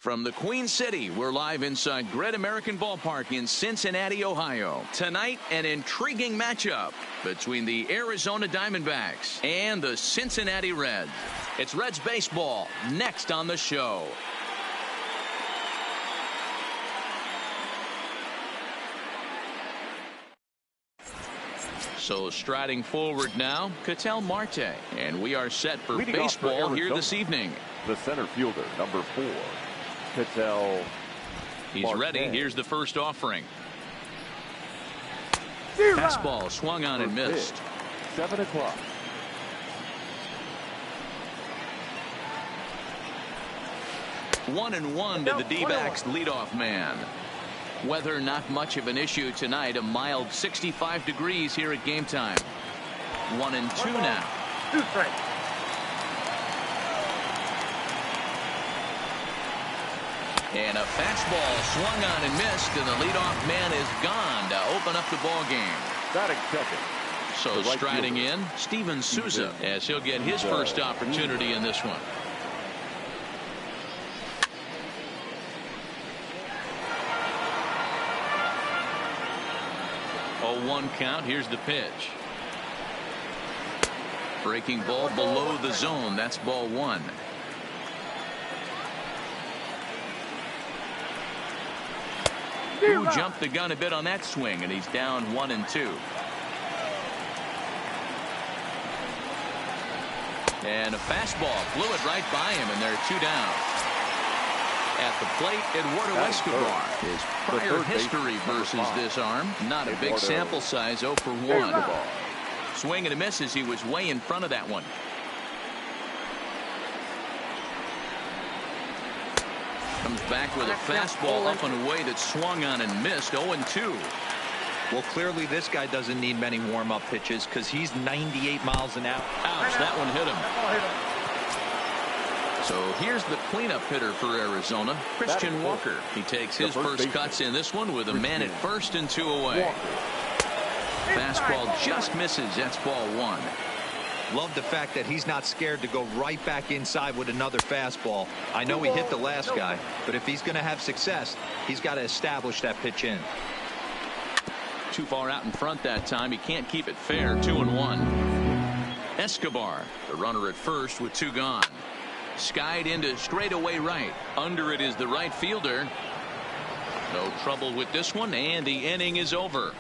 From the Queen City, we're live inside Great American Ballpark in Cincinnati, Ohio. Tonight, an intriguing matchup between the Arizona Diamondbacks and the Cincinnati Reds. It's Reds baseball next on the show. So striding forward now, Ketel Marte. And we are set for baseball here this evening. The center fielder, number 4, Ketel. He's ready. Here's the first offering. Fastball swung on and missed. 7 o'clock. One and one to the D-backs leadoff man. Weather not much of an issue tonight. A mild 65 degrees here at game time. 1 and 2 now. And a fastball swung on and missed, and the leadoff man is gone to open up the ball game. Batting second. So striding in, Steven Souza, as he'll get his first opportunity in this one. 0-1 count. Here's the pitch. Breaking ball below the zone. That's ball 1. Who jumped the gun a bit on that swing, and he's down 1 and 2. And a fastball blew it right by him, and there are 2 down. At the plate, Eduardo Escobar. His prior history versus this arm. Not a big sample size, 0 for 1. Swing and a miss as he was way in front of that one. Comes back with a fastball up and away that swung on and missed. 0 and 2. Well, clearly this guy doesn't need many warm-up pitches because he's 98 miles an hour. Ouch, that one hit him. So here's the cleanup hitter for Arizona, Christian Walker. He takes his first cuts in this one with a man at first and 2 away. Fastball just misses. That's ball 1. Love the fact that he's not scared to go right back inside with another fastball. I know he hit the last guy, but if he's going to have success, he's got to establish that pitch in. Too far out in front that time. He can't keep it fair. 2-1. Escobar, the runner at first with 2 gone. Skied into straightaway right. Under it is the right fielder. No trouble with this one, and the inning is over.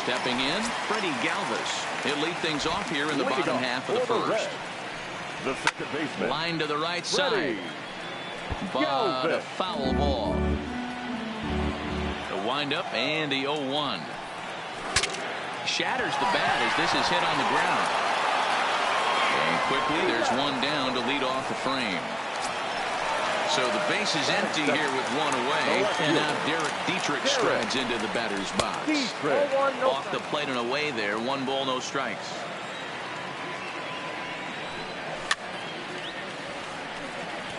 Stepping in, Freddie Galvis. He'll lead things off here in the bottom half of the first. The second baseman. Line to the right side. But a foul ball. The windup and the 0-1. Shatters the bat as this is hit on the ground. And quickly there's 1 down to lead off the frame. So the base is empty here with 1 away. And now Derek Dietrich strides into the batter's box. Off the plate and away there. 1 ball, no strikes.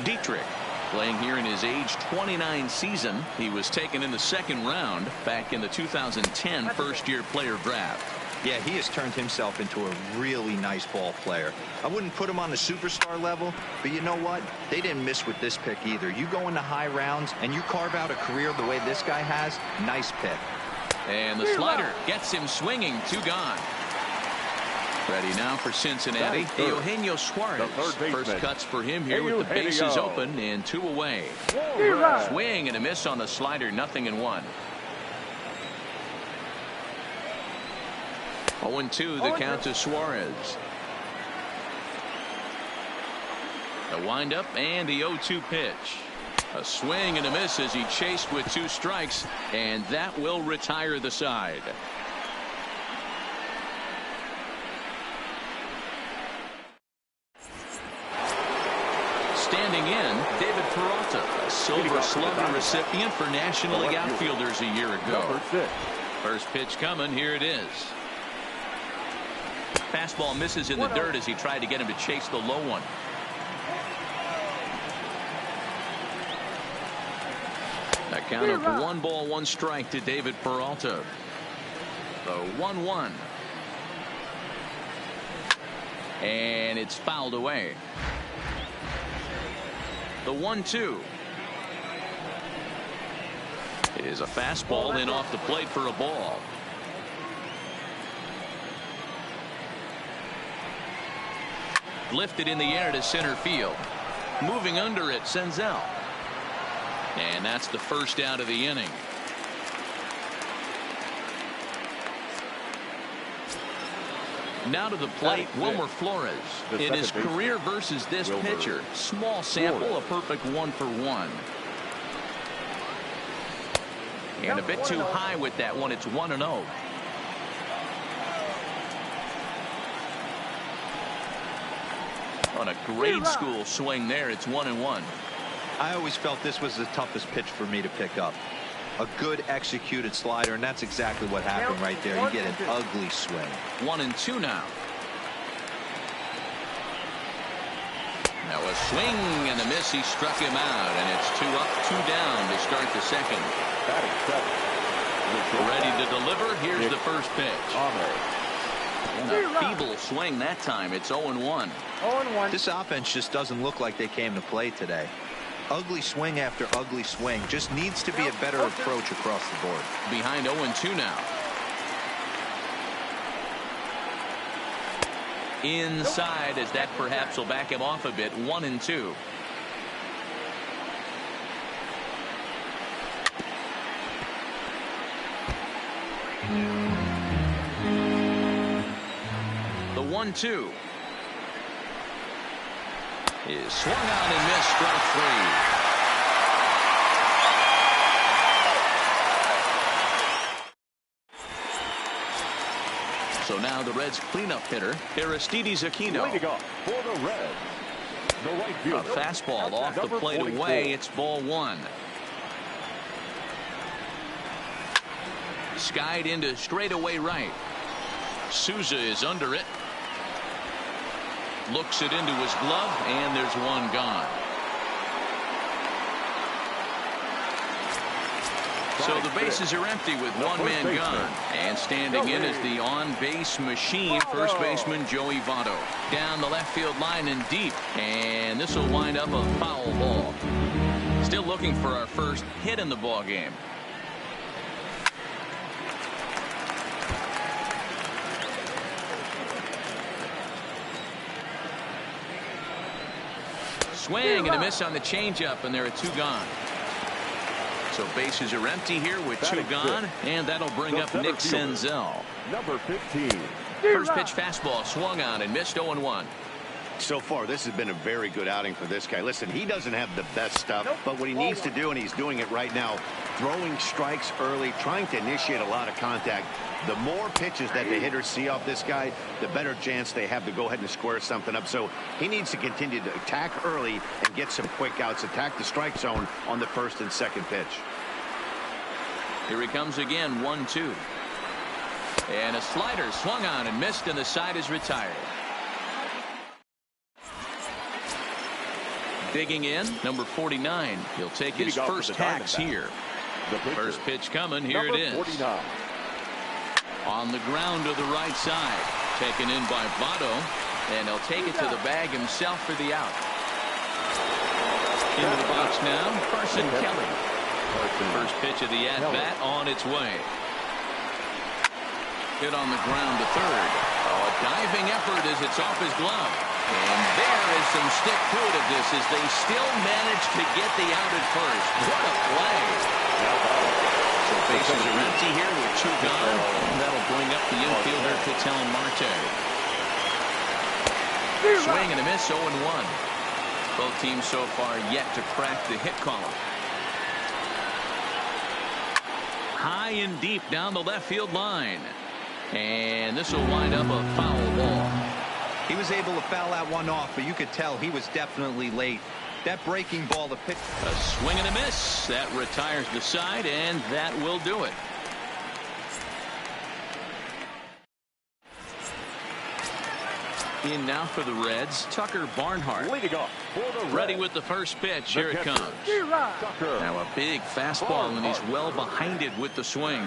Dietrich playing here in his age 29 season. He was taken in the 2nd round back in the 2010 first-year player draft. Yeah, he has turned himself into a really nice ball player. I wouldn't put him on the superstar level, but you know what? They didn't miss with this pick either. You go into high rounds and you carve out a career the way this guy has. Nice pick. And the slider gets him swinging. 2 gone. Ready now for Cincinnati. Eugenio Suarez. First cuts for him here with the bases open and 2 away. Swing and a miss on the slider. 0-1. 0-2 the count to Suarez. The windup and the 0-2 pitch. A swing and a miss as he chased with 2 strikes, and that will retire the side. Standing in, David Peralta, a Silver Slugger recipient for National League outfielders a year ago. First pitch coming. Here it is. Fastball misses in the dirt as he tried to get him to chase the low one. A count of 1 ball, 1 strike to David Peralta. The 1-1. And it's fouled away. The 1-2 is a fastball in off the plate for a ball. Lifted in the air to center field. Moving under it, Senzel. And that's the first out of the inning. Now to the plate, Wilmer Flores. In his career versus this pitcher, small sample, a perfect 1-for-1. And a bit too high with that one. It's 1-0. On a grade school swing there, it's 1-1. I always felt this was the toughest pitch for me to pick up. A good executed slider, and that's exactly what happened right there. You get an ugly swing. 1-2 now. Now a swing and a miss. He struck him out, and it's 2 up, 2 down to start the second. Ready to deliver. Here's the first pitch. And a feeble swing that time. It's 0-1. This offense just doesn't look like they came to play today. Ugly swing after ugly swing. Just needs to be a better approach across the board. Behind 0-2 now. Inside, as that perhaps will back him off a bit. 1-2. The 1-2 is swung on and missed. Strike 3. So now the Reds cleanup hitter, Aristides Aquino. For the Reds, the right fielder, a fastball off the plate 44. Away. It's ball 1. Skied into straightaway right. Souza is under it. Looks it into his glove, and there's one gone. So the bases are empty with one man gone. And standing in is the on-base machine, first baseman Joey Votto. Down the left field line and deep. And this will wind up a foul ball. Still looking for our first hit in the ball game. Swing and a miss on the changeup, and there are 2 gone. So bases are empty here with 2 gone, and that'll bring up Nick Senzel. Number 15. First pitch fastball swung on and missed. 0-1. So far, this has been a very good outing for this guy. Listen, he doesn't have the best stuff, but what he needs to do, and he's doing it right now, throwing strikes early, trying to initiate a lot of contact. The more pitches that the hitters see off this guy, the better chance they have to go ahead and square something up. So he needs to continue to attack early and get some quick outs, attack the strike zone on the first and second pitch. Here he comes again, 1-2. And a slider swung on and missed, and the side is retired. Digging in, number 49. He'll take his first hacks here. First pitch coming. Here it is. 49. On the ground to the right side. Taken in by Votto. And he'll take it to the bag himself for the out. Into the box now, Carson Kelly. First pitch of the at-bat on its way. Hit on the ground to third. Oh, a diving effort as it's off his glove. And there is some stick-to-it-iveness as they still manage to get the out at first. What a play. So bases are empty here with 2 gone. And that'll bring up the infielder, Ketel Marte. Swing and a miss, 0-1. Both teams so far yet to crack the hit column. High and deep down the left field line. And this will wind up a foul ball. He was able to foul that one off, but you could tell he was definitely late. That breaking ball to pitch. A swing and a miss. That retires the side, and that will do it. In now for the Reds, Tucker Barnhart. Leading off for the Reds. Ready with the first pitch. Here it comes. Now a big fastball, and he's well behind it with the swing.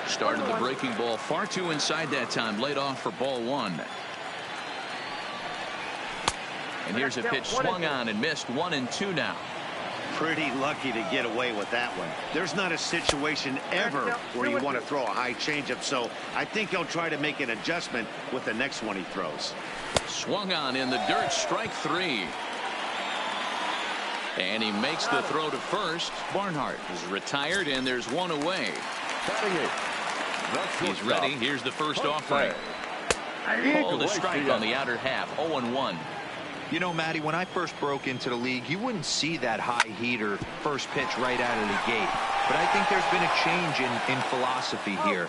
Started the breaking ball far too inside that time. Laid off for ball 1. And here's a pitch swung on and missed. 1-2 now. Pretty lucky to get away with that one. There's not a situation ever where you want to throw a high changeup, so I think he'll try to make an adjustment with the next one he throws. Swung on in the dirt. Strike 3. And he makes the throw to first. Barnhart is retired, and there's one away. He's ready. Here's the first offering. Called a strike on the outer half. 0-1. You know, Matty, when I first broke into the league, you wouldn't see that high heater first pitch right out of the gate. But I think there's been a change in philosophy here.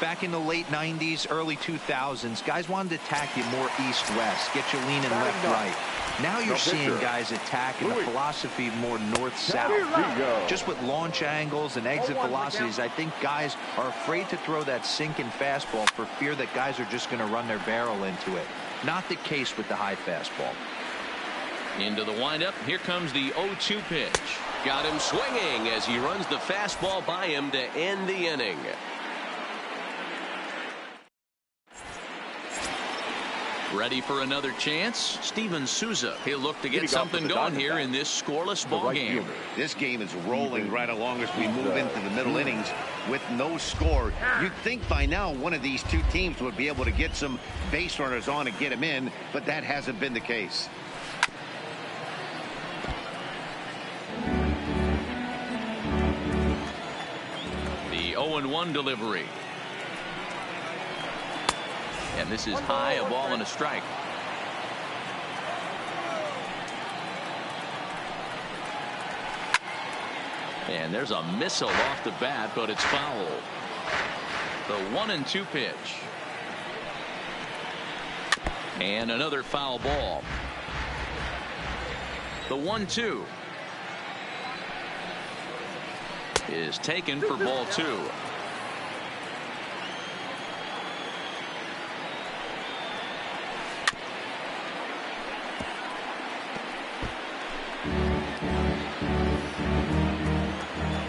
Back in the late 90s, early 2000s, guys wanted to attack you more east-west, get you leaning left-right. Now you're seeing guys attacking a philosophy more north-south. Just with launch angles and exit velocities, I think guys are afraid to throw that sinking fastball for fear that guys are just going to run their barrel into it. Not the case with the high fastball. Into the windup. Here comes the 0-2 pitch. Got him swinging as he runs the fastball by him to end the inning. Ready for another chance. Steven Souza. He'll look to get something going here in this scoreless ball game. This game is rolling right along as we move into the middle innings with no score. You'd think by now one of these two teams would be able to get some base runners on and get them in, but that hasn't been the case. The 0-1 delivery. And this is high, a ball and a strike. And there's a missile off the bat, but it's foul. The 1-2 pitch. And another foul ball. The 1-2 is taken for ball 2.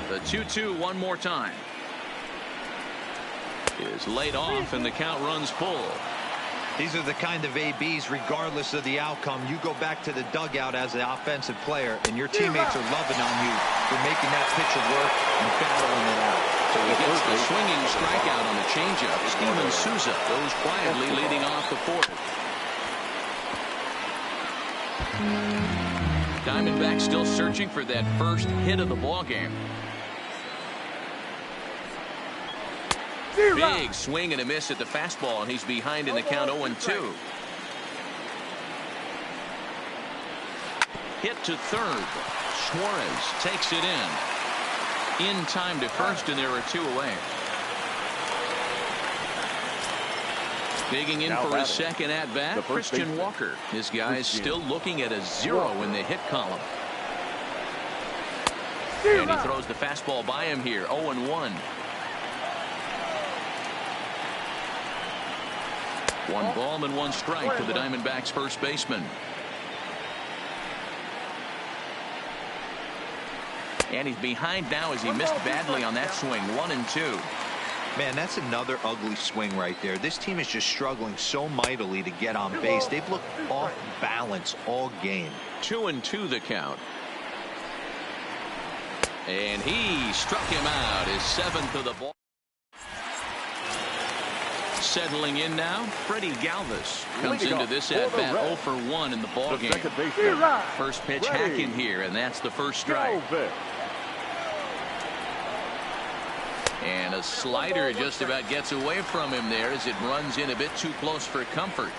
The 2-2 one more time is laid off, and the count runs full. These are the kind of ABs, regardless of the outcome, you go back to the dugout as an offensive player, and your teammates are loving on you for making that pitcher work and battling it out. So he gets the swinging strikeout on the changeup. Steven Souza goes quietly leading off the fourth. Diamondbacks still searching for that first hit of the ball game. Big swing and a miss at the fastball, and he's behind in the count. 0-2. Hit to third. Suarez takes it in time to first, and there are 2 away. Digging in for his second at bat, Christian Walker. This guy's still looking at a 0 in the hit column. And he throws the fastball by him here. 0-1. 1 ball and 1 strike to the Diamondbacks first baseman. And he's behind now as he missed badly on that swing. 1-2. Man, that's another ugly swing right there. This team is just struggling so mightily to get on base. They've looked off balance all game. 2-2 the count. And he struck him out, his 7th of the ball. Settling in now, Freddie Galvis comes into this at bat 0 for 1 in the ball game. First pitch hacking here, and that's the first strike. And a slider just about gets away from him there as it runs in a bit too close for comfort.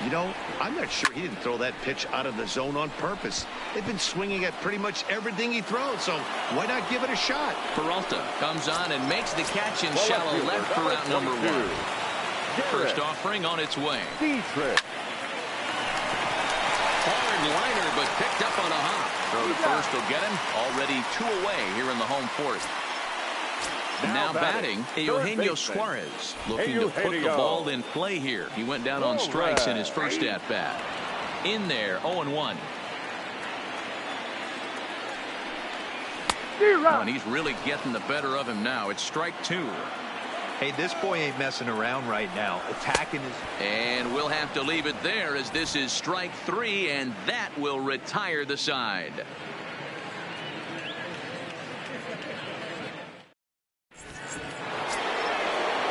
You know, I'm not sure he didn't throw that pitch out of the zone on purpose. They've been swinging at pretty much everything he throws, so why not give it a shot? Peralta comes on and makes the catch in shallow left for out number 1. First offering on its way. Hard liner, but picked up on a hop. Throw to first will get him. Already 2 away here in the home fourth. Now batting, Eugenio Suarez, looking to put the ball in play here. He went down on strikes in his first at-bat. In there, 0-1. And he's really getting the better of him now. It's strike 2. Hey, this boy ain't messing around right now. Attacking his... And we'll have to leave it there as this is strike 3, and that will retire the side.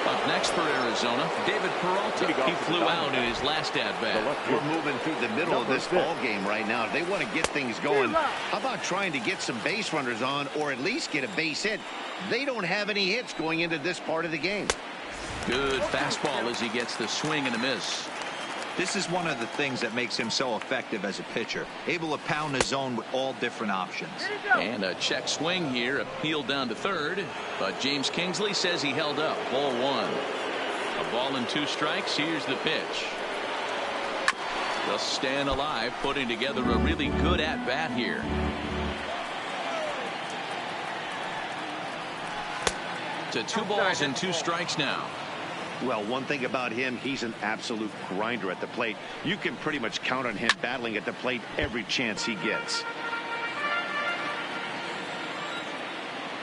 Up next for Arizona, David Peralta. He flew out in his last at-bat. We're moving through the middle of this ball game right now. If they want to get things going, how about trying to get some base runners on or at least get a base hit? They don't have any hits going into this part of the game. Good fastball as he gets the swing and a miss. This is one of the things that makes him so effective as a pitcher, able to pound the zone with all different options. And a check swing here, appealed down to third, but James Kingsley says he held up. Ball 1. A ball and 2 strikes. Here's the pitch. Just staying alive, putting together a really good at-bat here. To 2 balls and 2 strikes now. Well, one thing about him, he's an absolute grinder at the plate. You can pretty much count on him battling at the plate every chance he gets.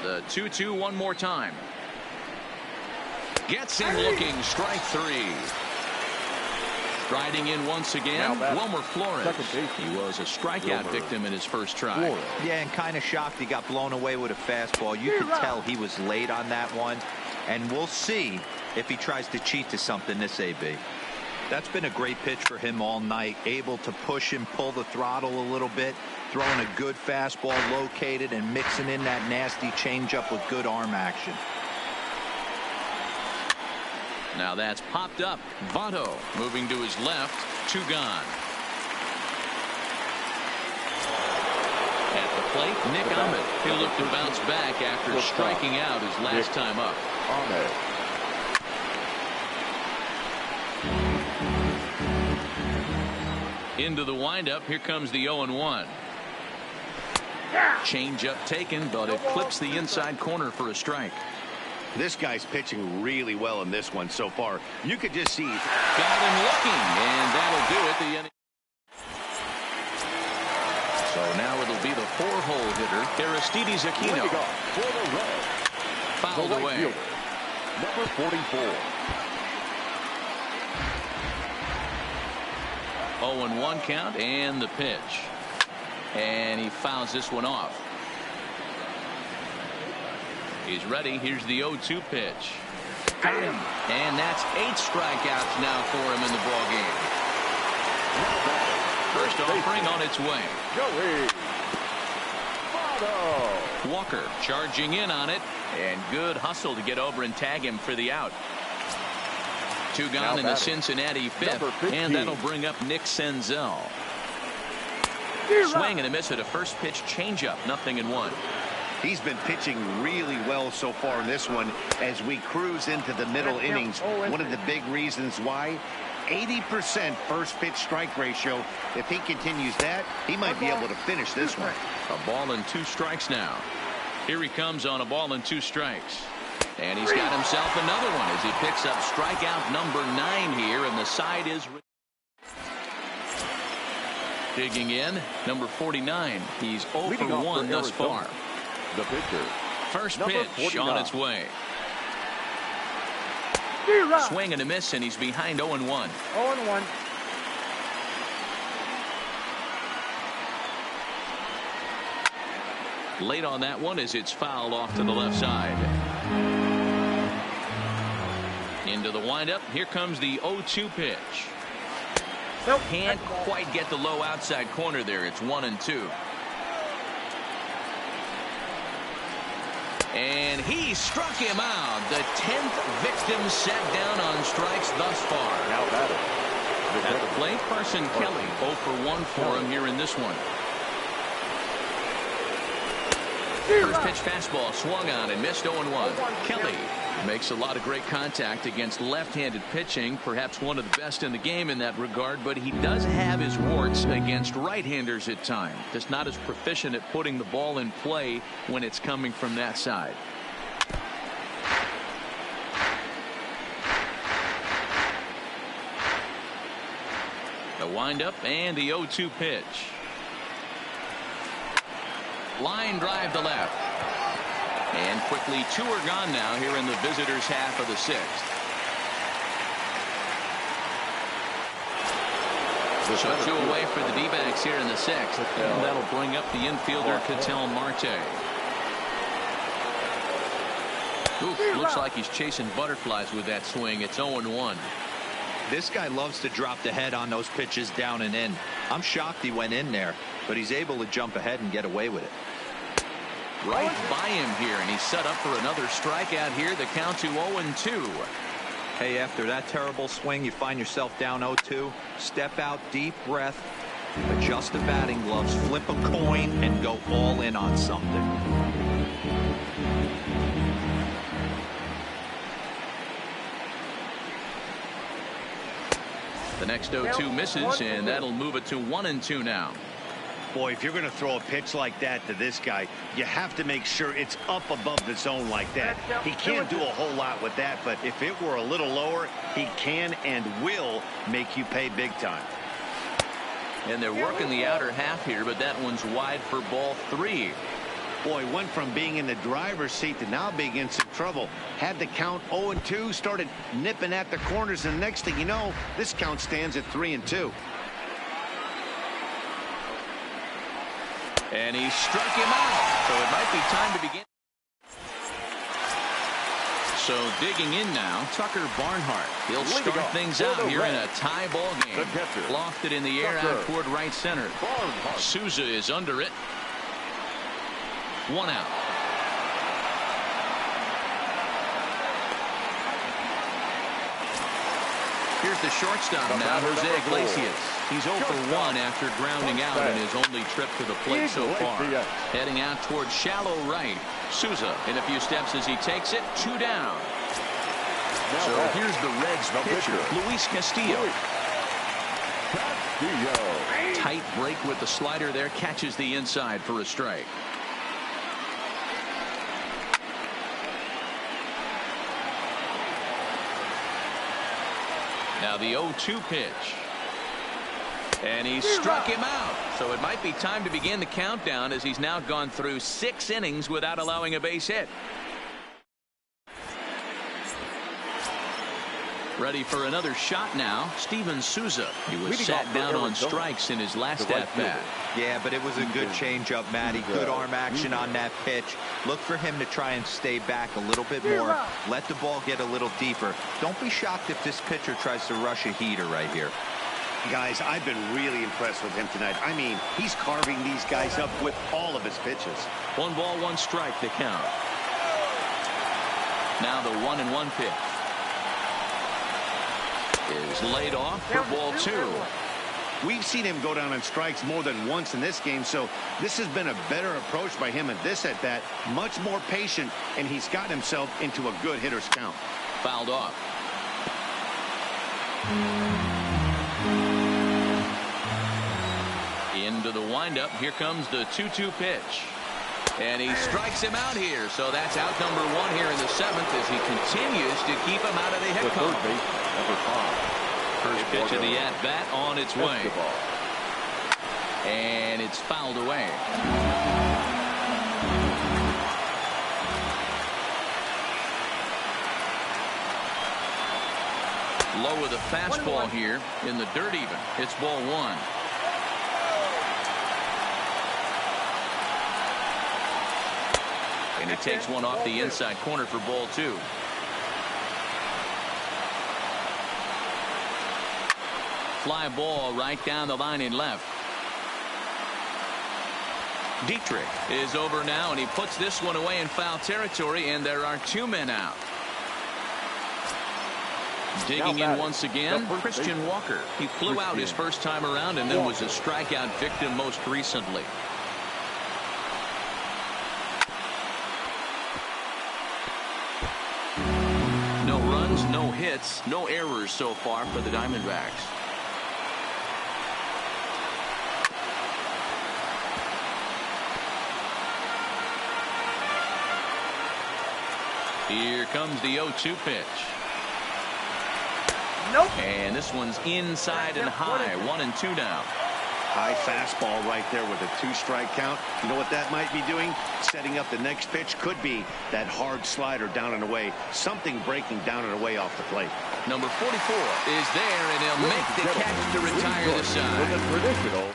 The 2-2 one more time. Gets him looking. Strike 3. Striding in once again, Wilmer Flores. He was a strikeout victim in his first try. Yeah, and kind of shocked he got blown away with a fastball. You could tell he was late on that one. And we'll see if he tries to cheat to something this AB. That's been a great pitch for him all night. Able to push and pull the throttle a little bit. Throwing a good fastball located and mixing in that nasty changeup with good arm action. Now that's popped up. Votto moving to his left. 2 gone. At the plate, Nick Ahmed. He'll look to bounce back after striking out his last time up. Into the windup. Here comes the 0-1. Change-up taken, but it clips the inside corner for a strike. This guy's pitching really well in this one so far. You could just see. Got him looking, and that'll do it. The inning. So now it'll be the 4-hole hitter, Aristides Aquino. Fouled away. Number 44. 0-1 count and the pitch. And he fouls this one off. He's ready. Here's the 0-2 pitch. Got him. And that's 8 strikeouts now for him in the ball game. First offering on its way. Walker charging in on it, and good hustle to get over and tag him for the out. 2 gone in the Cincinnati 5th, and that'll bring up Nick Senzel. Swing and a miss at a first pitch changeup. 0-1. He's been pitching really well so far in this one as we cruise into the middle innings. One of the big reasons why, 80% first pitch strike ratio. If he continues that, he might be able to finish this one. A ball and 2 strikes now. Here he comes on a ball and 2 strikes. And he's got himself another one as he picks up strikeout number 9 here, and the side is digging in. Number 49. He's 0 for 1 thus far. The pitcher. First pitch on its way. Swing and a miss, and he's behind 0-1. 0-1. Late on that one as it's fouled off to the left side. Into the windup. Here comes the 0-2 pitch. Nope. Can't quite get the low outside corner there. It's 1-2. And he struck him out. The 10th victim set down on strikes thus far. Now batting. At the plate, Carson Kelly 0 for 1 for him here in this one. First pitch fastball swung on and missed 0-1. Kelly makes a lot of great contact against left-handed pitching, perhaps one of the best in the game in that regard, but he does have his warts against right-handers at times. Just not as proficient at putting the ball in play when it's coming from that side. The windup and the 0-2 pitch. Line drive to left. And quickly 2 are gone now here in the visitors' half of the 6th. So 2 away for the D-backs here in the 6th. And that'll bring up the infielder, Ketel Marte. Oof, looks like he's chasing butterflies with that swing. It's 0-1. This guy loves to drop the head on those pitches down and in. I'm shocked he went in there, but he's able to jump ahead and get away with it. Right by him here, and he's set up for another strikeout here. The count to 0-2. Hey, after that terrible swing, you find yourself down 0-2. Step out, deep breath, adjust the batting gloves, flip a coin, and go all in on something. The next 0-2 misses, and that'll move it to 1-2 now. Boy, if you're going to throw a pitch like that to this guy, you have to make sure it's up above the zone like that. He can't do a whole lot with that, but if it were a little lower, he can and will make you pay big time. And they're working the outer half here, but that one's wide for ball 3. Boy, went from being in the driver's seat to now being in some trouble. Had the count 0-2, started nipping at the corners, and the next thing you know, this count stands at 3-2. And he struck him out, so it might be time to begin. So digging in now, Tucker Barnhart. He'll start things out here in a tie ball game. Lofted in the air out toward right center. Souza is under it. 1 out. Here's the shortstop now, Jose Iglesias. He's 0 for 1 after grounding out in his only trip to the plate so far. Heading out towards shallow right. Souza in a few steps as he takes it. 2 down. So here's the Reds pitcher, Luis Castillo. Tight break with the slider there. Catches the inside for a strike. Now the 0-2 pitch. And he struck him out. So it might be time to begin the countdown as he's now gone through 6 innings without allowing a base hit. Ready for another shot now. Steven Souza. He was sat down on strikes in his last at-bat. Yeah, but it was a good changeup, Matty. Good arm action on that pitch. Look for him to try and stay back a little bit more. Let the ball get a little deeper. Don't be shocked if this pitcher tries to rush a heater right here. Guys, I've been really impressed with him tonight. I mean, he's carving these guys up with all of his pitches. 1 ball, 1 strike to count. Now the 1-1 pitch is laid off for ball 2. We've seen him go down on strikes more than once in this game, so this has been a better approach by him at this at-bat. Much more patient, and he's gotten himself into a good hitter's count. Fouled off. Into the windup. Here comes the 2-2 pitch. And he strikes him out here. So that's out number 1 here in the 7th as he continues to keep him out of the hit column. First pitch of the at-bat on its way. And it's fouled away. Low with a fastball here in the dirt even. It's ball 1. And he takes one off the inside corner for ball 2. Fly ball right down the line in left. Dietrich is over now, and he puts this one away in foul territory, and there are 2 men out. Digging in once again, Christian Walker. He flew out his first time around and then was a strikeout victim most recently. No runs, no hits, no errors so far for the Diamondbacks. Here comes the 0-2 pitch. Nope. And this one's inside and high. 1-2 now. High fastball right there with a 2-strike count. You know what that might be doing? Setting up the next pitch. Could be that hard slider down and away. Something breaking down and away off the plate. Number 44 is there, and he'll make the catch to retire the side.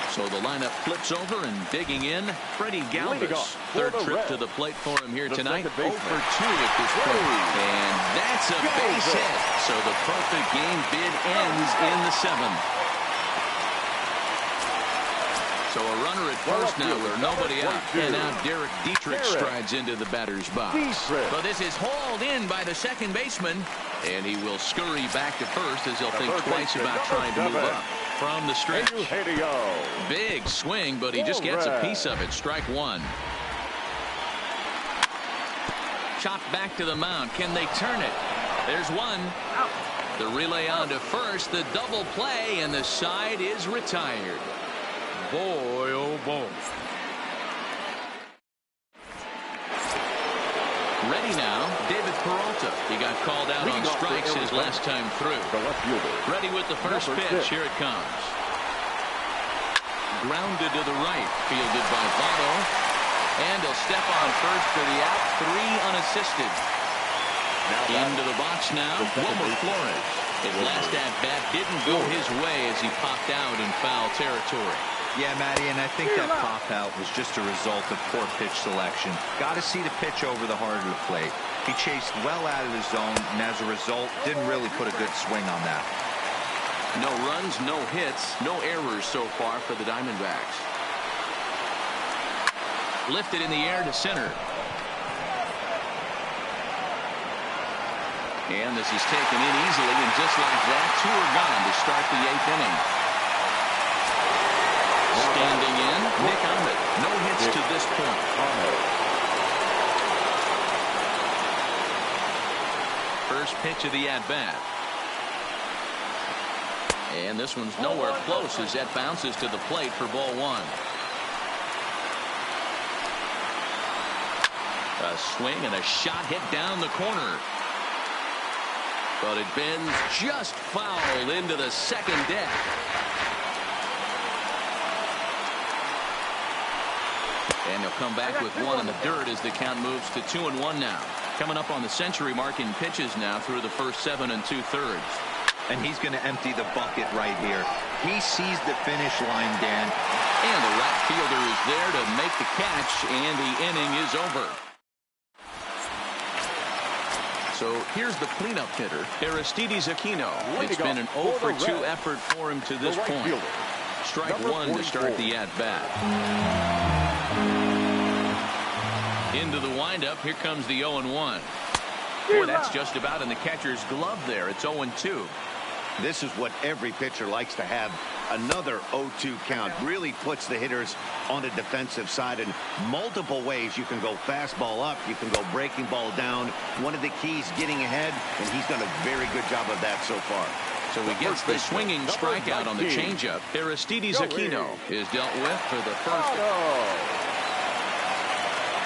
So the lineup flips over, and digging in, Freddie Galvis. Third trip to the plate for him here tonight. 0 for 2 at this point. And that's a base hit. So the perfect game bid ends in the 7th. So a runner at first now where nobody out. And now Derek Dietrich strides into the batter's box. But this is hauled in by the second baseman. And he will scurry back to first as he'll think twice about trying to move up from the stretch. Big swing, but he just gets a piece of it. Strike 1. Chopped back to the mound. Can they turn it? There's one. The relay on to first. The double play, and the side is retired. Boy, oh boy. Ready now, David Peralta. He got called out on strikes his last time through. Ready with the first pitch. Here it comes. Grounded to the right. Fielded by Votto. And he'll step on first for the out. 3 unassisted. Into the box now, Wilmer Flores. His last at-bat didn't go his way as he popped out in foul territory. Yeah, Matty, and I think that pop-out was just a result of poor pitch selection. Got to see the pitch over the heart of the plate. He chased well out of the zone, and as a result, didn't really put a good swing on that. No runs, no hits, no errors so far for the Diamondbacks. Lifted in the air to center. And this is taken in easily, and just like that, 2 are gone to start the 8th inning. Standing in, Nick Ahmed. No hits to this point. First pitch of the at-bat. And this one's nowhere close as that bounces to the plate for ball 1. A swing and a shot hit down the corner. But it bends just foul into the second deck. And he'll come back with 1 in the dirt as the count moves to 2-1 now. Coming up on the century mark in pitches now through the first 7 2/3. And he's going to empty the bucket right here. He sees the finish line, Dan. And the right fielder is there to make the catch, and the inning is over. So here's the cleanup hitter, Aristides Aquino. It's been an 0 for 2 effort for him to this point. Strike 1 to start the at-bat. Into the windup. Here comes the 0-1. Boy, that's just about in the catcher's glove there. It's 0-2. This is what every pitcher likes to have. Another 0-2 count really puts the hitters on the defensive side in multiple ways. You can go fastball up. You can go breaking ball down. One of the keys, getting ahead, and he's done a very good job of that so far. So he gets the swinging strikeout on the changeup. Aristides Aquino is dealt with for the first.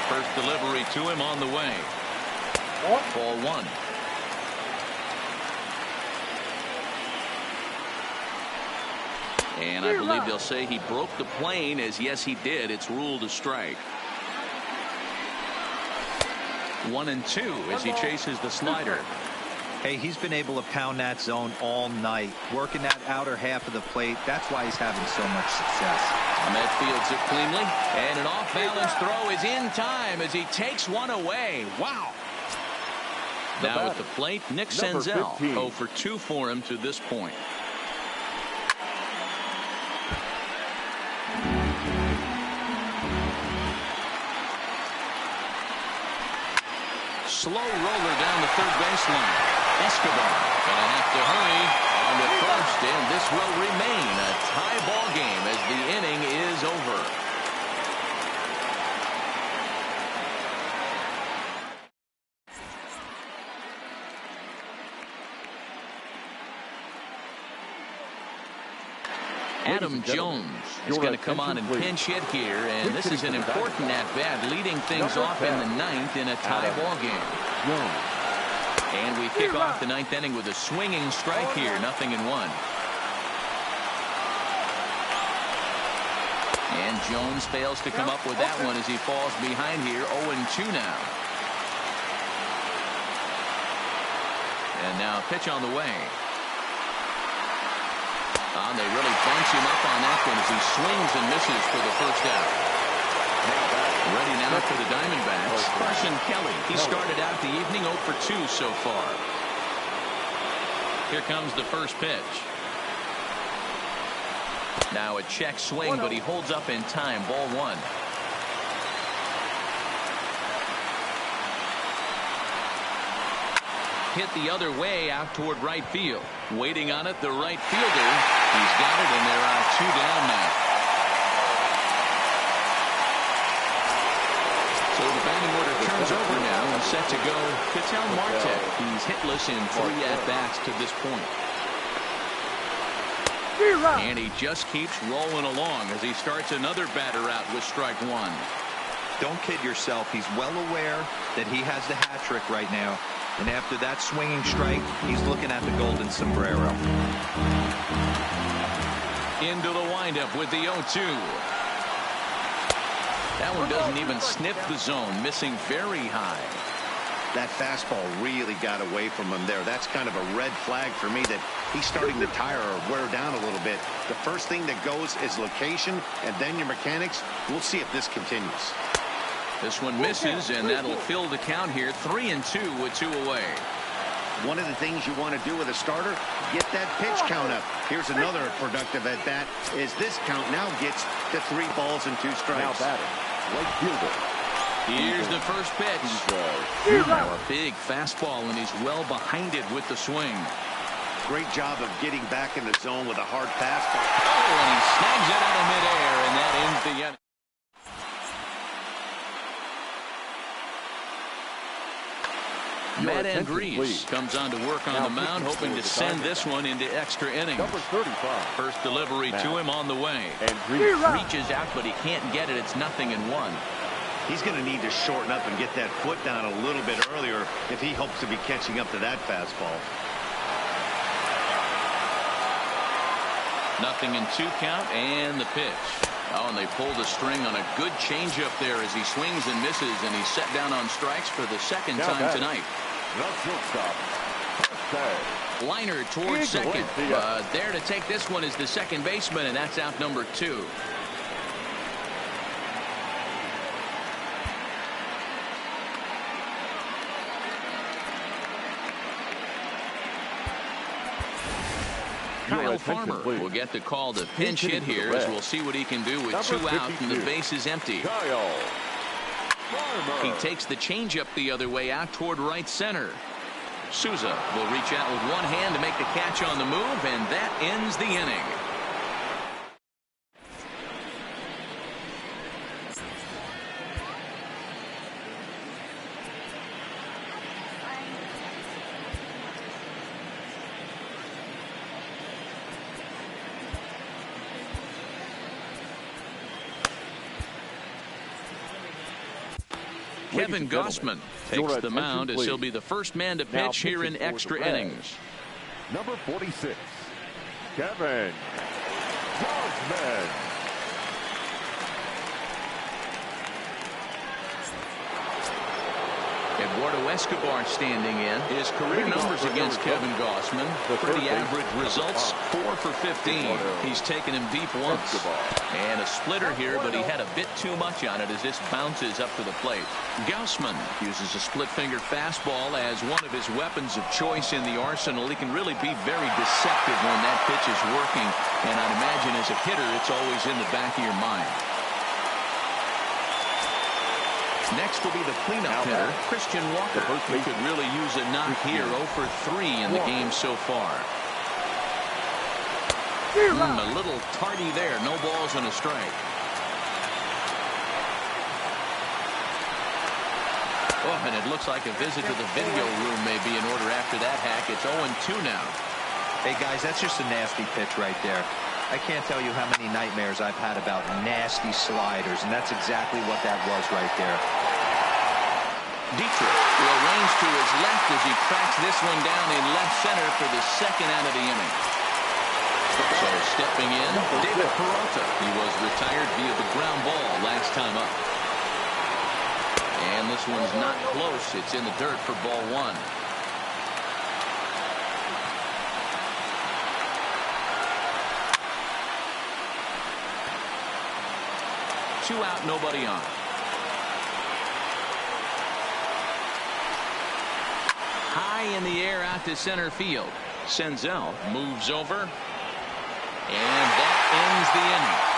First delivery to him on the way. Ball 1. And I believe they'll say he broke the plane, as yes he did. It's ruled a strike. 1-2 as he chases the slider. Hey, he's been able to pound that zone all night, working that outer half of the plate. That's why he's having so much success. Ahmed fields it cleanly, and an off-balance throw is in time as he takes one away. Wow. Now at the plate, Nick Senzel. 0 for 2 for him to this point. Slow roller down the third baseline. Escobar gonna have to hurry on the first, and this will remain a tie ball game as the inning is over. Adam Jones is going to come on and pinch hit here, and this is an important at-bat, leading things off in the 9th in a tie ball game. And we kick off the 9th inning with a swinging strike here, 0-1. And Jones fails to come up with that one as he falls behind here. 0-2 now. And now a pitch on the way. They really bunch him up on that one as he swings and misses for the first out. Ready now for the Diamondbacks, Carson Kelly. He started out the evening 0 for 2 so far. Here comes the first pitch. Now a check swing, but he holds up in time. Ball 1. Hit the other way out toward right field. Waiting on it, the right fielder. He's got it, and they're on 2 down now. So the batting order turns over now and set to go. Ketel Marte. He's hitless in 3 at-bats to this point. And he just keeps rolling along as he starts another batter out with strike 1. Don't kid yourself. He's well aware that he has the hat trick right now. And after that swinging strike, he's looking at the golden sombrero. Into the windup with the 0-2. That one doesn't even sniff the zone, missing very high. That fastball really got away from him there. That's kind of a red flag for me that he's starting to tire or wear down a little bit. The first thing that goes is location and then your mechanics. We'll see if this continues. This one misses, and that'll fill the count here. 3-2 with 2 away. One of the things you want to do with a starter, get that pitch count up. Here's another productive at bat is this count now gets to 3 balls and 2 strikes. Now batting, right fielder. Here's the first pitch. Now a big fastball, and he's well behind it with the swing. Great job of getting back in the zone with a hard fastball. Oh, and he snags it out of midair, and that ends the inning. Matt Andrees comes on to work on the mound, hoping to send this one into extra innings. Number 35. First delivery to him on the way. Reaches out, but he can't get it. It's 0-1. He's going to need to shorten up and get that foot down a little bit earlier if he hopes to be catching up to that fastball. 0-2 count, and the pitch. Oh, and they pulled the string on a good changeup there as he swings and misses, and he's set down on strikes for the second time tonight. Liner towards second. There to take this one is the second baseman, and that's out number 2. Kyle Farmer will get the call to pinch hit here as we'll see what he can do with 2 out and the base is empty. He takes the changeup the other way out toward right center. Souza will reach out with one hand to make the catch on the move, and that ends the inning. Kevin Gossman takes the mound as he'll be the first man to pitch here in extra innings. Number 46, Kevin Gossman. Eduardo Escobar standing in. His career numbers against Kevin Gossman, pretty average results, 4 for 15. He's taken him deep once. And a splitter here, but he had a bit too much on it as this bounces up to the plate. Gossman uses a split-fingered fastball as one of his weapons of choice in the arsenal. He can really be very deceptive when that pitch is working, and I'd imagine as a hitter, it's always in the back of your mind. Next will be the cleanup hitter, Christian Walker, who could really use a knock here. 0 for 3 in the game so far. A little tardy there. No balls and a strike. Oh, and it looks like a visit to the video room may be in order after that hack. It's 0-2 now. Hey, guys, that's just a nasty pitch right there. I can't tell you how many nightmares I've had about nasty sliders, and that's exactly what that was right there. Dietrich will range to his left as he cracks this one down in left center for the second out of the inning. So stepping in, David Peralta. He was retired via the ground ball last time up. And this one's not close. It's in the dirt for ball one. Two out, nobody on. High in the air out to center field. Senzel moves over. And that ends the inning.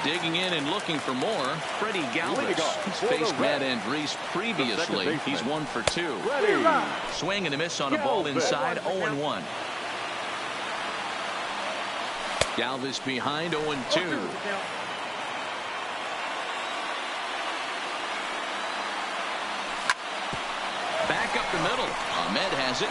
Digging in and looking for more, Freddie Galvis. He's faced Matt Andriese previously. He's 1 for 2. Swing and a miss on a ball inside, 0-1. Galvis behind, 0-2. Back up the middle. Ahmed has it.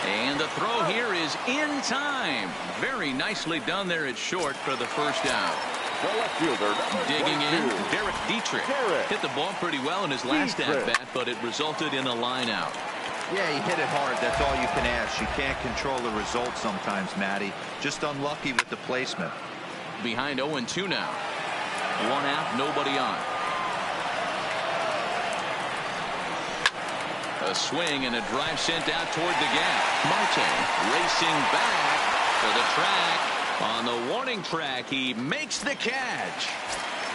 And the throw here is in time. Very nicely done there at short for the first out. The left fielder, digging in, Derek Dietrich. Hit the ball pretty well in his last at-bat, but it resulted in a line out. Yeah, he hit it hard. That's all you can ask. You can't control the result sometimes, Matty. Just unlucky with the placement. Behind 0-2 now. 1 out, nobody on. A swing and a drive sent out toward the gap. Marte racing back for the track. On the warning track, he makes the catch.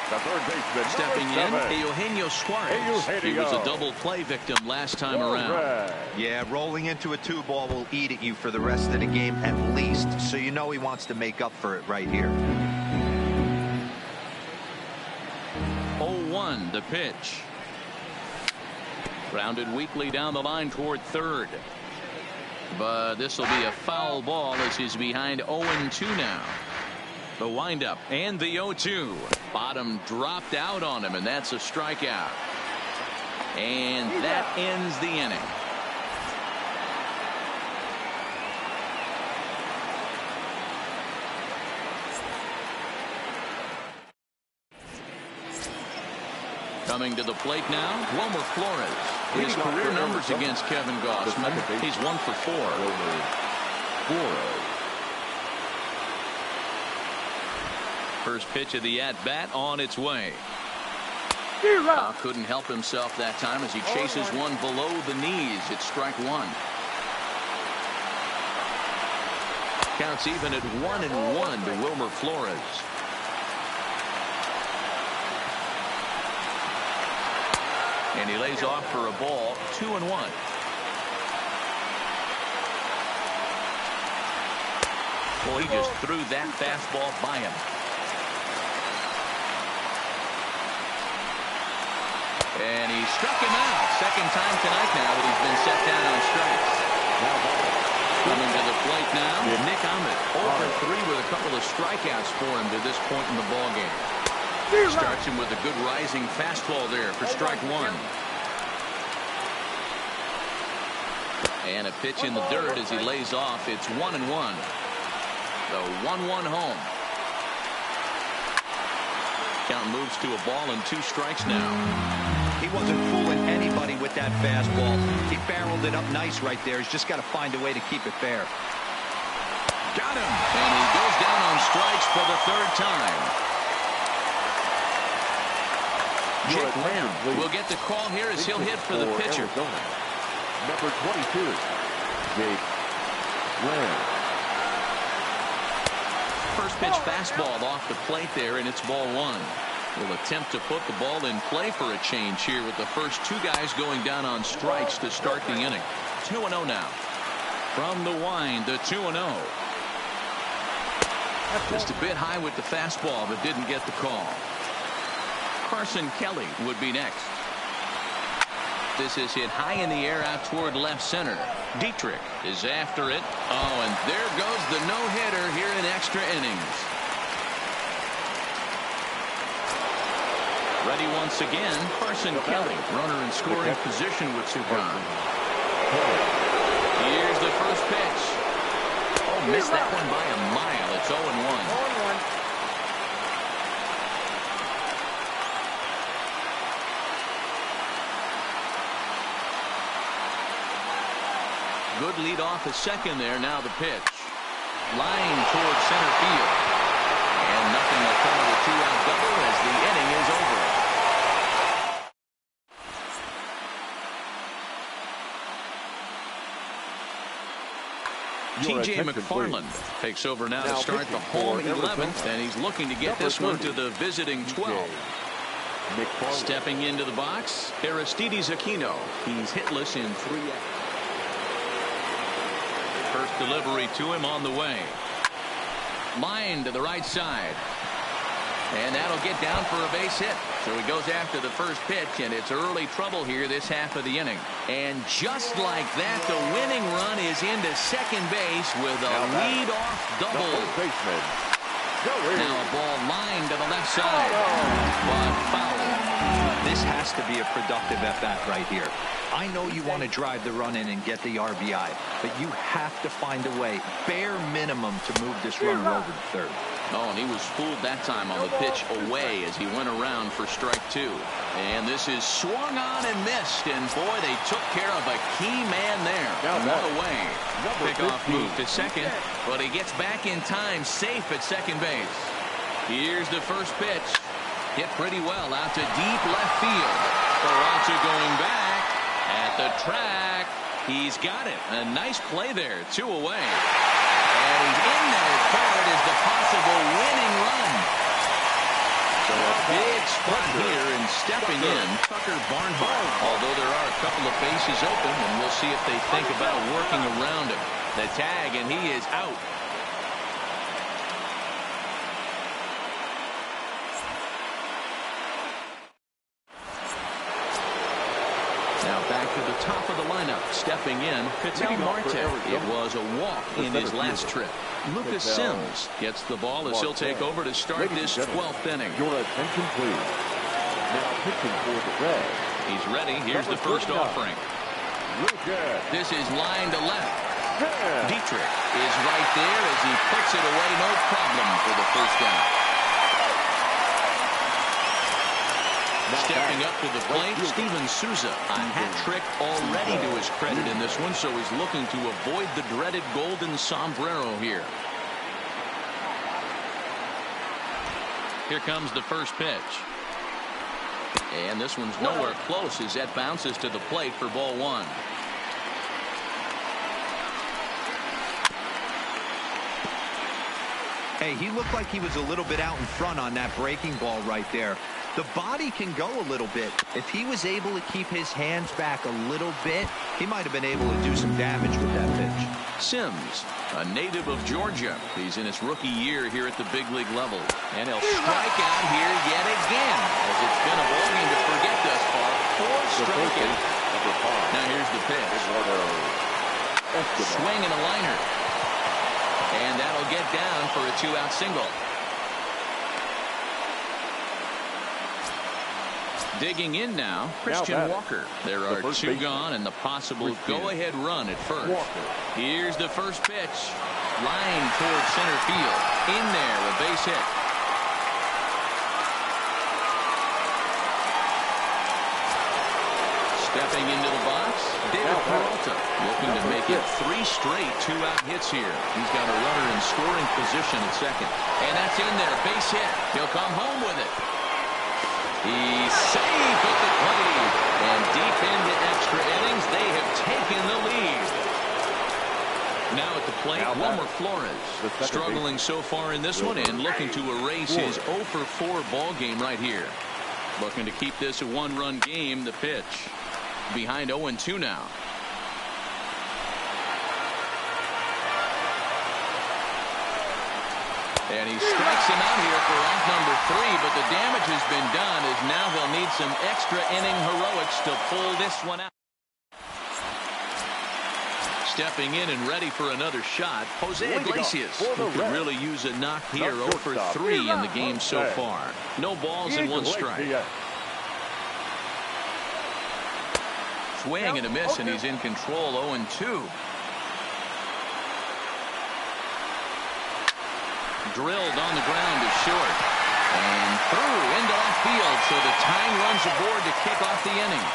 The third baseman, stepping in, Eugenio Suarez. He was a double play victim last time around. Yeah, rolling into a 2-ball will eat at you for the rest of the game at least. So you know he wants to make up for it right here. 0-1 the pitch. Grounded weakly down the line toward third. But this will be a foul ball as he's behind 0-2 now. The windup and the 0-2. Bottom dropped out on him, and that's a strikeout. And that ends the inning. Coming to the plate now, Wilmer Flores. His career numbers against Kevin Gausman. He's 1 for 4. First pitch of the at-bat on its way. Couldn't help himself that time as he chases one below the knees. It's strike 1. Counts even at 1-1 to Wilmer Flores. And he lays off for a ball, 2-1. Well, he just threw that fastball by him. And he struck him out. Second time tonight now that he's been set down on strikes. Coming to the plate now, Nick Ahmed. 0 for 3 with a couple of strikeouts for him to this point in the ballgame. Starts him with a good rising fastball there for strike 1. And a pitch in the dirt as he lays off. It's 1-1. The 1-1 home. Count moves to a ball and 2 strikes now. He wasn't fooling anybody with that fastball. He barreled it up nice right there. He's just got to find a way to keep it fair. Got him. And he goes down on strikes for the 3rd time. Jake Lamb will get the call here as he'll hit for the pitcher. Number 22, Jake Lamb. First pitch fastball off the plate there, and it's ball 1. Will attempt to put the ball in play for a change here with the first 2 guys going down on strikes to start the inning. 2-0 now. From the wind, the 2-0. Just a bit high with the fastball, but didn't get the call. Carson Kelly would be next. This is hit high in the air out toward left center. Dietrich is after it. Oh, and there goes the no-hitter here in extra innings. Ready once again, Carson Kelly. Runner in scoring position with 2 gone. Here's the first pitch. Oh, missed that one by a mile. It's 0-1. Good lead off a second there. Now the pitch. Line towards center field. And nothing will come of a two-out double as the inning is over. T.J. McFarland takes over now to start the home 11th, and he's looking to get this one to the visiting 12. Stepping into the box, Aristides Aquino. He's hitless in 3 outs. First delivery to him on the way. Line to the right side. And that'll get down for a base hit. So he goes after the first pitch, and it's early trouble here this half of the inning. And just like that, the winning run is into second base with a lead-off double. Now a ball line to the left side. But foul. This has to be a productive at-bat right here. I know you want to drive the run in and get the RBI, but you have to find a way, bare minimum, to move this runner over to third. Oh, and he was fooled that time on the pitch away as he went around for strike 2. And this is swung on and missed. And, boy, they took care of a key man there. One away. Pickoff move to second, but he gets back in time, safe at second base. Here's the first pitch. Hit pretty well out to deep left field. Peralta going back at the track. He's got it. A nice play there. 2 away. And he's in there at third is the possible winning run. So a big spot here, and stepping in, Tucker Barnhart. Although there are a couple of bases open, and we'll see if they think about working around him. The tag, and he is out. Now back to the top of the lineup. Stepping in, Ketel Marte. It was a walk in his last trip. Lucas Sims gets the ball as he'll take over to start this 12th inning. Your attention, please. Now pitching for the Reds. He's ready. Here's the first offering. This is line to left. Dietrich is right there as he puts it away. No problem for the first out. Stepping up to the plate, Steven Souza. A hat trick already to his credit in this one, so he's looking to avoid the dreaded golden sombrero here. Here comes the first pitch. And this one's nowhere close as that bounces to the plate for ball 1. Hey, he looked like he was a little bit out in front on that breaking ball right there. The body can go a little bit. If he was able to keep his hands back a little bit, he might have been able to do some damage with that pitch. Sims, a native of Georgia. He's in his rookie year here at the big league level. And he'll strike out here yet again, as it's been a ball game to forget thus far. 4 strikeouts. Now here's the pitch. Swing and a liner. And that'll get down for a 2-out single. Digging in now, Christian Walker. There are 2 gone and the possible go-ahead run at first. Here's the first pitch. Line towards center field. In there, a base hit. Stepping into the box, David Peralta. Looking to make it 3 straight 2-out hits here. He's got a runner in scoring position at second. And that's in there, base hit. He'll come home with it. He's safe at the plate. And deep into extra innings, they have taken the lead. Now at the plate, Wilmer Flores. Struggling so far in this one and looking to erase his 0 for 4 ball game right here. Looking to keep this a 1-run game. The pitch. Behind 0-2 now. And he strikes him out here for out number 3, but the damage has been done as now they'll need some extra inning heroics to pull this one out. Stepping in and ready for another shot, Jose Iglesias, who could really use a knock here. 0 for 3 in the game so far. No balls and 1 strike. Swing and a miss, and he's in control. 0-2. Drilled on the ground is short. And through into left field, so the tying runs aboard to kick off the inning.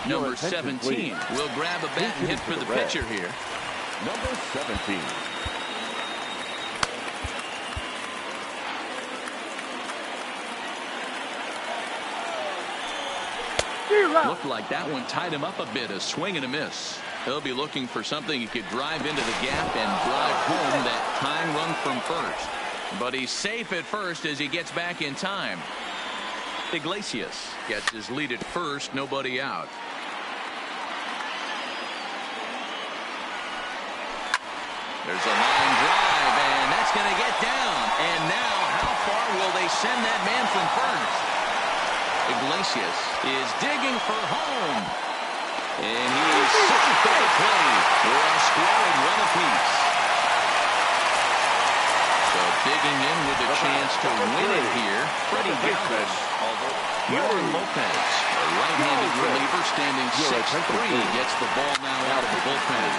Number 17 will grab a bat and hit for the pitcher here. Number 17. Looked like that one tied him up a bit. A swing and a miss. He'll be looking for something he could drive into the gap and drive home that tying run from first. But he's safe at first as he gets back in time. Iglesias gets his lead at first, nobody out. There's a line drive, and that's going to get down. And now, how far will they send that man from first? Iglesias is digging for home. And he is such a great play. We're on squad run apiece. So digging in with a chance to win it here, Freddie Galvis. Yoran Lopez, a right-handed reliever standing 6'3", gets the ball now out of the bullpen.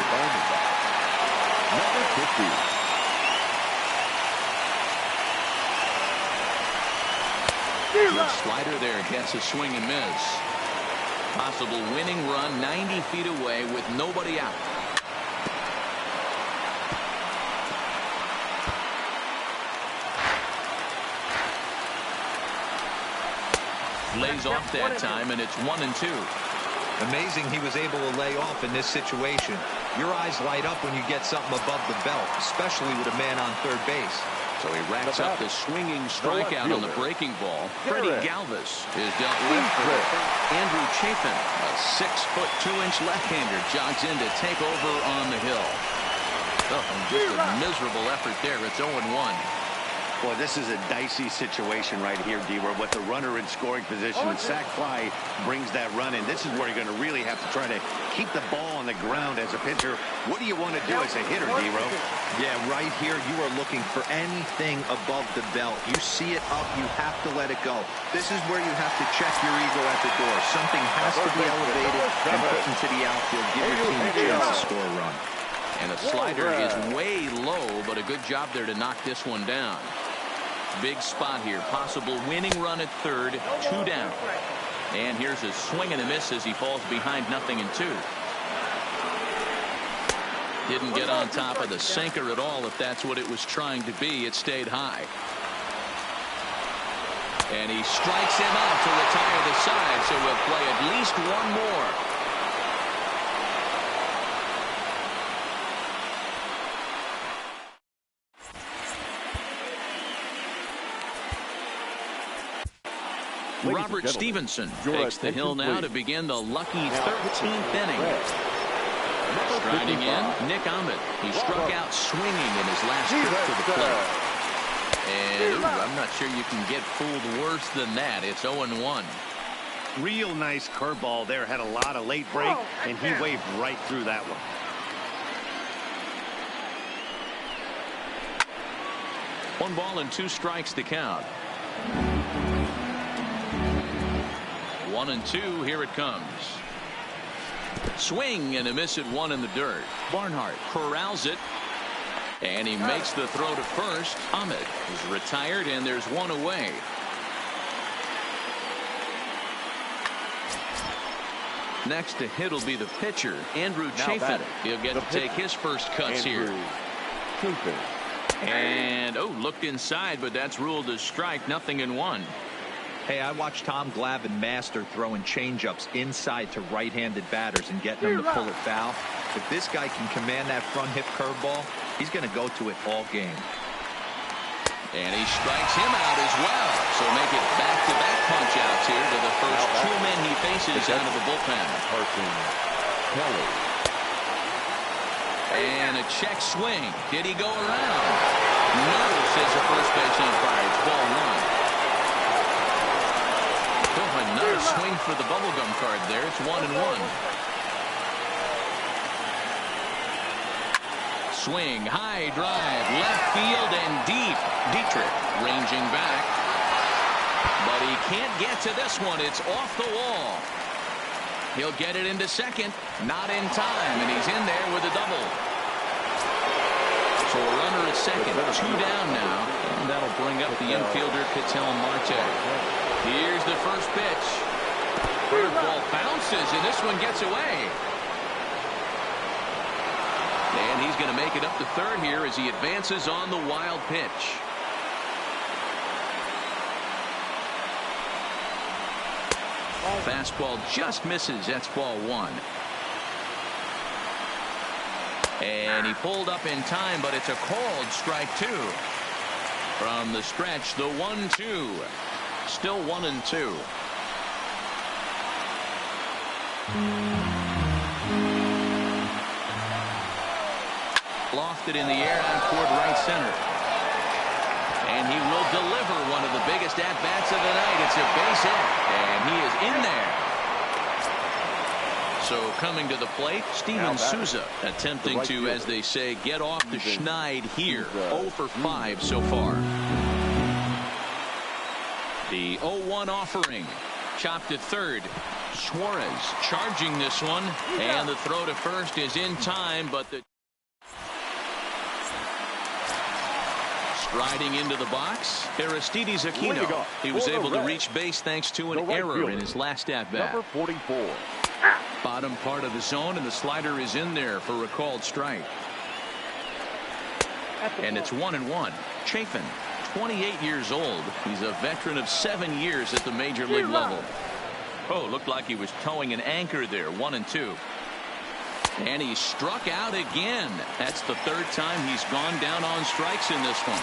Number 50. Good slider there, gets a swing and miss. Possible winning run 90 feet away with nobody out. Lays off that time, and it's 1-2. Amazing he was able to lay off in this situation. Your eyes light up when you get something above the belt, especially with a man on third base. So he racks up the swinging strikeout on the breaking ball. Freddie Galvis is dealt with for Andrew Chafin. A 6'2" left-hander jogs in to take over on the hill. Oh, and just a miserable effort there. It's 0-1. Boy, this is a dicey situation right here, D-Ward. With the runner in scoring position, and sac fly brings that run in. This is where you're going to really have to try to keep the ball on the ground as a pitcher. What do you want to do as a hitter, D-Ro? Yeah, right here, you are looking for anything above the belt. You see it up, you have to let it go. This is where you have to check your ego at the door. Something has to be elevated and put into the outfield. Give your team a chance to score a run. And a slider is way low, but a good job there to knock this one down. Big spot here. Possible winning run at third. 2 down. And here's a swing and a miss as he falls behind 0-2. Didn't get on top of the sinker at all, if that's what it was trying to be. It stayed high. And he strikes him out to retire the side, so we'll play at least one more. Robert Stevenson takes the hill now to begin the lucky 13th inning. Striding in, Nick Ahmed. He struck out swinging in his last trip to the plate. And I'm not sure you can get fooled worse than that. It's 0-1. Real nice curveball there. Had a lot of late break, and he waved right through that one. One ball and 2 strikes to count. 1-2. Here it comes. Swing and a miss at 1 in the dirt. Barnhart corrals it. And he makes the throw to first. Ahmed is retired, and there's 1 away. Next to hit will be the pitcher, Andrew Chafin. He'll get to take his first cuts here. And, looked inside, but that's ruled a strike. 0-1. Hey, I watched Tom Glavine master throwing changeups inside to right-handed batters and getting them to pull it foul. If this guy can command that front hip curveball, he's going to go to it all game. And he strikes him out as well. So make it back-to-back punch-outs here to the first 2 men he faces out of the bullpen. And a check swing. Did he go around? No, says the first base umpire. It's ball 1. Another swing for the bubblegum card there. It's 1-1. Swing, high drive, left field and deep. Dietrich ranging back. But he can't get to this one. It's off the wall. He'll get it into second. Not in time, and he's in there with a double. So a runner at second. 2 down now. And that'll bring up the infielder, Ketel Marte. Here's the first pitch. Curveball bounces, and this one gets away. And he's going to make it up to third here as he advances on the wild pitch. Fastball just misses. That's ball one. And he pulled up in time, but it's a called strike two. From the stretch, the 1-2. Still 1-2. Lofted in the air out toward right center. And he will deliver one of the biggest at-bats of the night. It's a base hit, and he is in there. So coming to the plate, Steven Souza attempting to, as they say, get off the schneid here. 0 for 5 so far. The 0-1 offering. Chopped at third. Suarez charging this one. And the throw to first is in time, but the striding into the box, Aristides Aquino. He was able to reach base thanks to an error in his last at-bat. Number 44. Bottom part of the zone, and the slider is in there for a called strike. And it's 1-1. Chafin, 28 years old. He's a veteran of 7 years at the major league level. Oh, looked like he was towing an anchor there. 1-2. And he struck out again. That's the third time he's gone down on strikes in this one.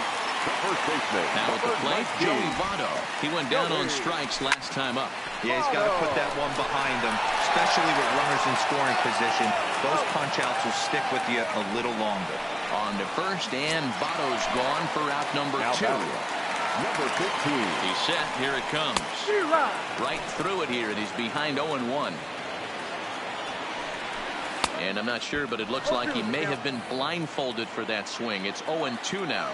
First baseman. Now at the plate, Joey Votto. He went down on strikes last time up. Yeah, he's got to put that one behind him, especially with runners in scoring position. Those punch-outs will stick with you a little longer. On to first, and Votto's gone for out number 2. Number 15. He's set. Here it comes. Right through it here, and he's behind 0-1. And I'm not sure, but it looks like he may have been blindfolded for that swing. It's 0-2 now.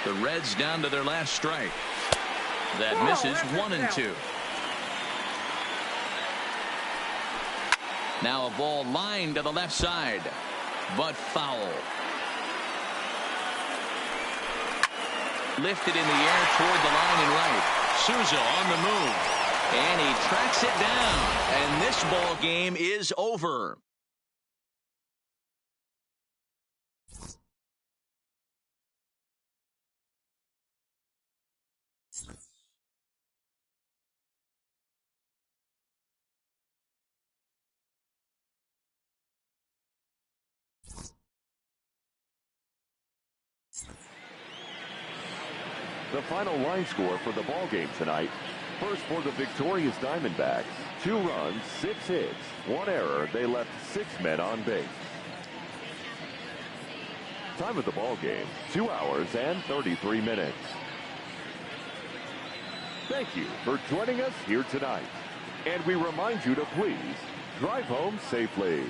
The Reds down to their last strike. That misses. 1-2. Now a ball lined to the left side, but foul. Lifted in the air toward the line and right. Souza on the move. And he tracks it down. And this ball game is over. The final line score for the ball game tonight. First for the victorious Diamondbacks. 2 runs, 6 hits, 1 error. They left 6 men on base. Time of the ball game, 2 hours and 33 minutes. Thank you for joining us here tonight. And we remind you to please drive home safely.